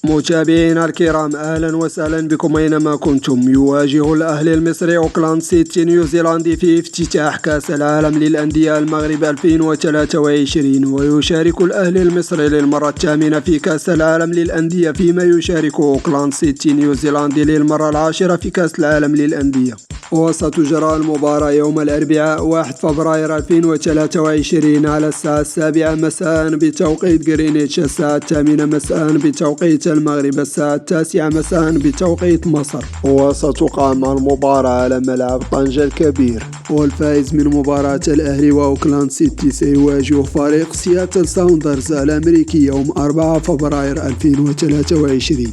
متابعينا الكرام، أهلا وسهلا بكم أينما كنتم. يواجه الأهلي المصري أوكلاند سيتي نيوزيلندي في افتتاح كأس العالم للأندية المغرب 2023، ويشارك الأهلي المصري للمرة الثامنة في كأس العالم للأندية، فيما يشارك أوكلاند سيتي نيوزيلندي للمرة العاشرة في كأس العالم للأندية. وستجرى المباراة يوم الأربعاء 1 فبراير 2023 على الساعة 7 مساء بتوقيت غرينتش، الساعة 8 مساء بتوقيت المغرب، الساعة 9 مساء بتوقيت مصر. وستقام المباراة على ملعب طنجة الكبير. والفائز من مباراة الأهلي وأوكلاند سيتي سيواجه فريق سياتل ساوندرز الأمريكي يوم 4 فبراير 2023.